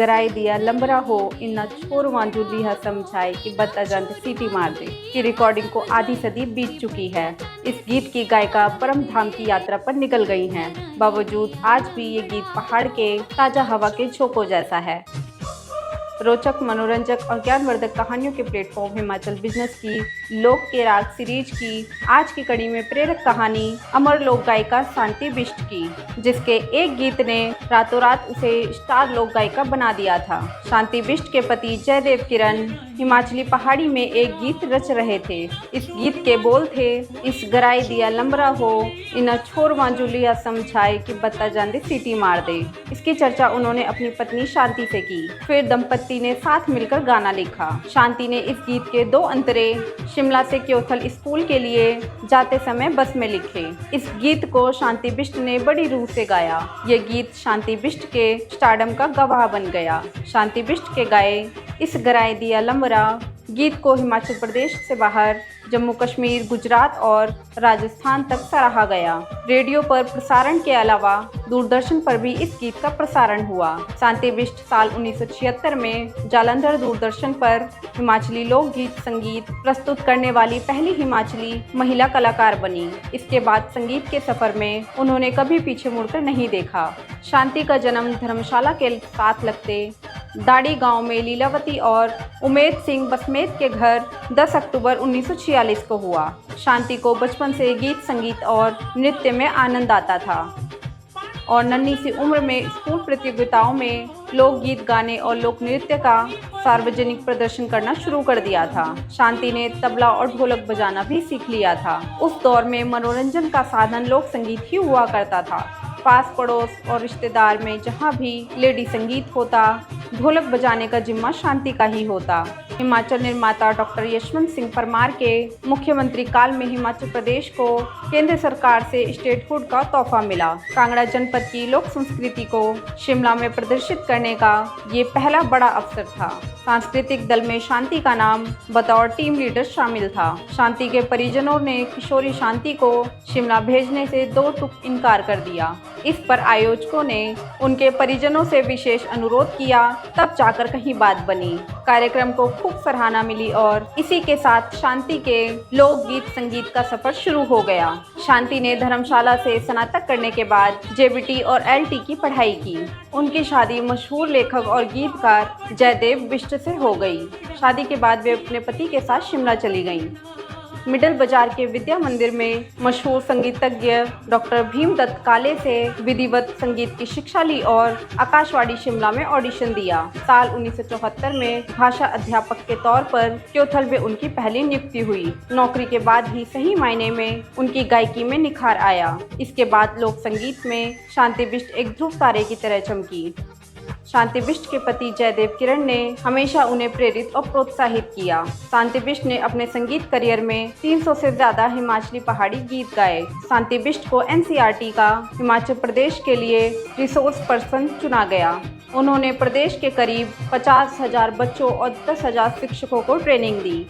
गराय दिया लंबरा हो इन्ना छोर मांझुली है समझाए कि बत्ता जानते सीटी मार दे की रिकॉर्डिंग को आधी सदी बीत चुकी है। इस गीत की गायिका परम धाम की यात्रा पर निकल गई हैं। बावजूद आज भी ये गीत पहाड़ के ताजा हवा के झोंकों जैसा है। रोचक, मनोरंजक और ज्ञानवर्धक कहानियों के प्लेटफॉर्म हिमाचल बिजनेस की लोक के राग सीरीज की आज की कड़ी में प्रेरक कहानी अमर लोक गायिका शांति बिष्ट की, जिसके एक गीत ने रातों रात उसे स्टार लोक गायिका बना दिया था। शांति बिष्ट के पति जयदेव किरण हिमाचली पहाड़ी में एक गीत रच रहे थे। इस गीत के बोल थे, इस गराय दिया लंबरा हो इन्ना छोर मांझुलिया समझाए कि बत्ता जानते सीटी मार दे। इसकी चर्चा उन्होंने अपनी पत्नी शांति से की। फिर दंपत्ति ने साथ मिलकर गाना लिखा। शांति ने इस गीत के 2 अंतरे शिमला से क्योथल स्कूल के लिए जाते समय बस में लिखे। इस गीत को शांति बिष्ट ने बड़ी रूह से गाया। ये गीत शांति बिष्ट के स्टारडम का गवाह बन गया। शांति बिष्ट के गाए इस गराय दिया लंबरा गीत को हिमाचल प्रदेश से बाहर जम्मू कश्मीर, गुजरात और राजस्थान तक सराहा गया। रेडियो पर प्रसारण के अलावा दूरदर्शन पर भी इस गीत का प्रसारण हुआ। शांति बिष्ट साल 1976 में जालंधर दूरदर्शन पर हिमाचली लोकगीत संगीत प्रस्तुत करने वाली पहली हिमाचली महिला कलाकार बनी। इसके बाद संगीत के सफर में उन्होंने कभी पीछे मुड़कर नहीं देखा। शांति का जन्म धर्मशाला के साथ लगते दाड़ी गांव में लीलावती और उमेद सिंह बसमेत के घर 10 अक्टूबर 1946 को हुआ। शांति को बचपन से गीत, संगीत और नृत्य में आनंद आता था और नन्ही सी उम्र में स्कूल प्रतियोगिताओं में लोकगीत गाने और लोक नृत्य का सार्वजनिक प्रदर्शन करना शुरू कर दिया था। शांति ने तबला और ढोलक बजाना भी सीख लिया था। उस दौर में मनोरंजन का साधन लोक संगीत ही हुआ करता था। पास पड़ोस और रिश्तेदार में जहाँ भी लेडी संगीत होता, ढोलक बजाने का जिम्मा शांति का ही होता। हिमाचल निर्माता डॉक्टर यशवंत सिंह परमार के मुख्यमंत्री काल में हिमाचल प्रदेश को केंद्र सरकार से स्टेटहुड का तोहफा मिला। कांगड़ा जनपद की लोक संस्कृति को शिमला में प्रदर्शित करने का ये पहला बड़ा अवसर था। सांस्कृतिक दल में शांति का नाम बतौर टीम लीडर शामिल था। शांति के परिजनों ने किशोरी शांति को शिमला भेजने से 2 टूक इनकार कर दिया। इस पर आयोजकों ने उनके परिजनों से विशेष अनुरोध किया, तब जाकर कहीं बात बनी। कार्यक्रम को खूब सराहना मिली और इसी के साथ शांति के लोकगीत संगीत का सफर शुरू हो गया। शांति ने धर्मशाला से स्नातक करने के बाद जेबीटी और एलटी की पढ़ाई की। उनकी शादी मशहूर लेखक और गीतकार जयदेव बिष्ट से हो गई। शादी के बाद वे अपने पति के साथ शिमला चली गईं। मिडल बाजार के विद्या मंदिर में मशहूर संगीतज्ञ डॉक्टर भीमदत्त काले से विधिवत संगीत की शिक्षा ली और आकाशवाणी शिमला में ऑडिशन दिया। साल 1974 में भाषा अध्यापक के तौर पर क्योथल में उनकी पहली नियुक्ति हुई। नौकरी के बाद ही सही मायने में उनकी गायकी में निखार आया। इसके बाद लोक संगीत में शांति बिष्ट एक ध्रुव तारे की तरह चमकी। शांति बिष्ट के पति जयदेव किरण ने हमेशा उन्हें प्रेरित और प्रोत्साहित किया। शांति बिष्ट ने अपने संगीत करियर में 300 से ज्यादा हिमाचली पहाड़ी गीत गाए। शांति बिष्ट को एनसीईआरटी का हिमाचल प्रदेश के लिए रिसोर्स पर्सन चुना गया। उन्होंने प्रदेश के करीब 50,000 बच्चों और 10,000 शिक्षकों को ट्रेनिंग दी।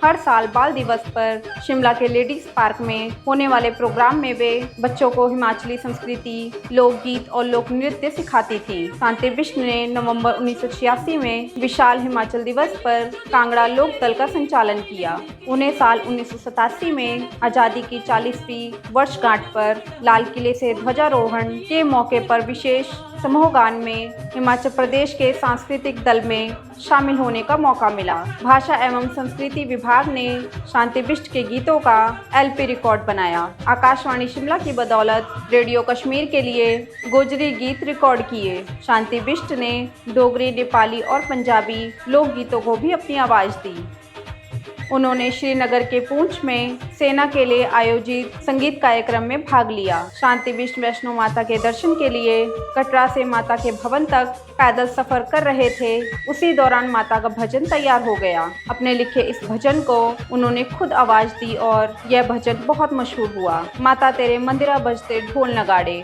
हर साल बाल दिवस पर शिमला के लेडीज पार्क में होने वाले प्रोग्राम में वे बच्चों को हिमाचली संस्कृति, लोकगीत और लोक नृत्य सिखाती थी। शांति बिष्ट ने नवंबर 1986 में विशाल हिमाचल दिवस पर कांगड़ा लोक दल का संचालन किया। उन्हें साल 1987 में आज़ादी की 40वीं वर्षगांठ पर लाल किले से ध्वजारोहण के मौके पर विशेष समूह गान में हिमाचल प्रदेश के सांस्कृतिक दल में शामिल होने का मौका मिला। भाषा एवं संस्कृति विभाग ने शांति बिष्ट के गीतों का एलपी रिकॉर्ड बनाया। आकाशवाणी शिमला की बदौलत रेडियो कश्मीर के लिए गोजरी गीत रिकॉर्ड किए। शांति बिष्ट ने डोगरी, नेपाली और पंजाबी लोकगीतों को भी अपनी आवाज़ दी। उन्होंने श्रीनगर के पूंछ में सेना के लिए आयोजित संगीत कार्यक्रम में भाग लिया। शांति बिष्ट वैष्णो माता के दर्शन के लिए कटरा से माता के भवन तक पैदल सफर कर रहे थे। उसी दौरान माता का भजन तैयार हो गया। अपने लिखे इस भजन को उन्होंने खुद आवाज दी और यह भजन बहुत मशहूर हुआ। माता तेरे मंदिरा बजते ढोल नगाड़े।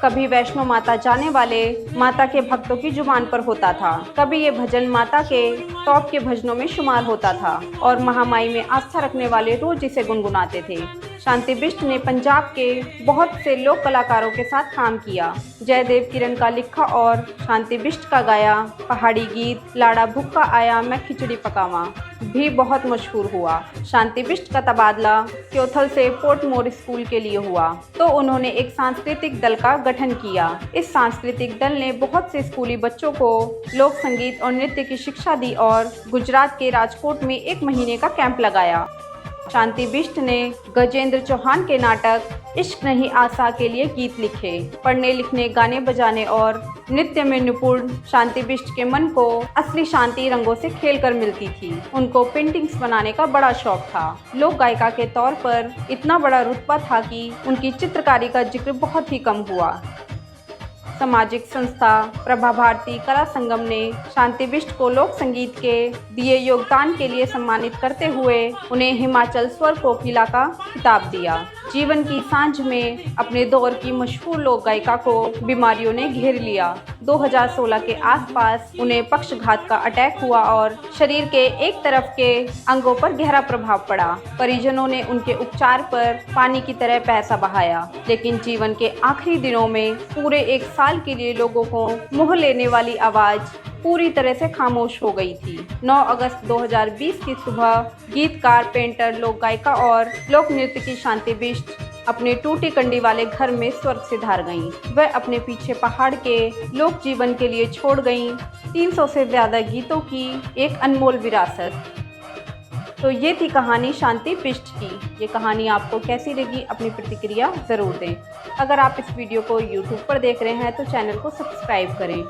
कभी वैष्णो माता जाने वाले माता के भक्तों की जुबान पर होता था, कभी ये भजन माता के टॉप के भजनों में शुमार होता था और महामाई में आस्था रखने वाले रोज इसे गुनगुनाते थे। शांति बिष्ट ने पंजाब के बहुत से लोक कलाकारों के साथ काम किया। जयदेव किरण का लिखा और शांति बिष्ट का गाया पहाड़ी गीत लाड़ा भुक्का आया मैं खिचड़ी पकावा भी बहुत मशहूर हुआ। शांति बिष्ट का तबादला क्योथल से पोर्टमोर स्कूल के लिए हुआ तो उन्होंने एक सांस्कृतिक दल का गठन किया। इस सांस्कृतिक दल ने बहुत से स्कूली बच्चों को लोक संगीत और नृत्य की शिक्षा दी और गुजरात के राजकोट में 1 महीने का कैंप लगाया। शांति बिष्ट ने गजेंद्र चौहान के नाटक इश्क नहीं आसा के लिए गीत लिखे। पढ़ने लिखने गाने बजाने और नृत्य में निपुण शांति बिष्ट के मन को असली शांति रंगों से खेलकर मिलती थी। उनको पेंटिंग्स बनाने का बड़ा शौक था। लोक गायिका के तौर पर इतना बड़ा रुतबा था कि उनकी चित्रकारी का जिक्र बहुत ही कम हुआ। सामाजिक संस्था प्रभा भारती कला संगम ने शांति बिष्ट को लोक संगीत के दिए योगदान के लिए सम्मानित करते हुए उन्हें हिमाचल स्वर कोकिला का खिताब दिया। जीवन की सांझ में अपने दौर की मशहूर लोक गायिका को बीमारियों ने घेर लिया। 2016 के आसपास उन्हें पक्षघात का अटैक हुआ और शरीर के एक तरफ के अंगों पर गहरा प्रभाव पड़ा। परिजनों ने उनके उपचार पर पानी की तरह पैसा बहाया, लेकिन जीवन के आखिरी दिनों में पूरे 1 साल के लिए लोगों को मोह लेने वाली आवाज पूरी तरह से खामोश हो गई थी। 9 अगस्त 2020 की सुबह गीतकार, पेंटर, लोक गायिका और लोक नृत्य की शांति बिष्ट अपने टूटी कंडी वाले घर में स्वर्ग से धार गईं। वह अपने पीछे पहाड़ के लोक जीवन के लिए छोड़ गईं 300 से ज़्यादा गीतों की एक अनमोल विरासत। तो ये थी कहानी शांति बिष्ट की। ये कहानी आपको कैसी लगी अपनी प्रतिक्रिया ज़रूर दें। अगर आप इस वीडियो को YouTube पर देख रहे हैं तो चैनल को सब्सक्राइब करें।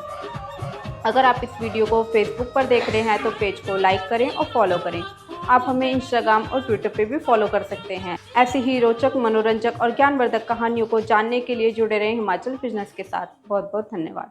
अगर आप इस वीडियो को फेसबुक पर देख रहे हैं तो पेज को लाइक करें और फॉलो करें। आप हमें इंस्टाग्राम और ट्विटर पे भी फॉलो कर सकते हैं। ऐसी ही रोचक, मनोरंजक और ज्ञानवर्धक कहानियों को जानने के लिए जुड़े रहें हिमाचल बिजनेस के साथ। बहुत बहुत धन्यवाद।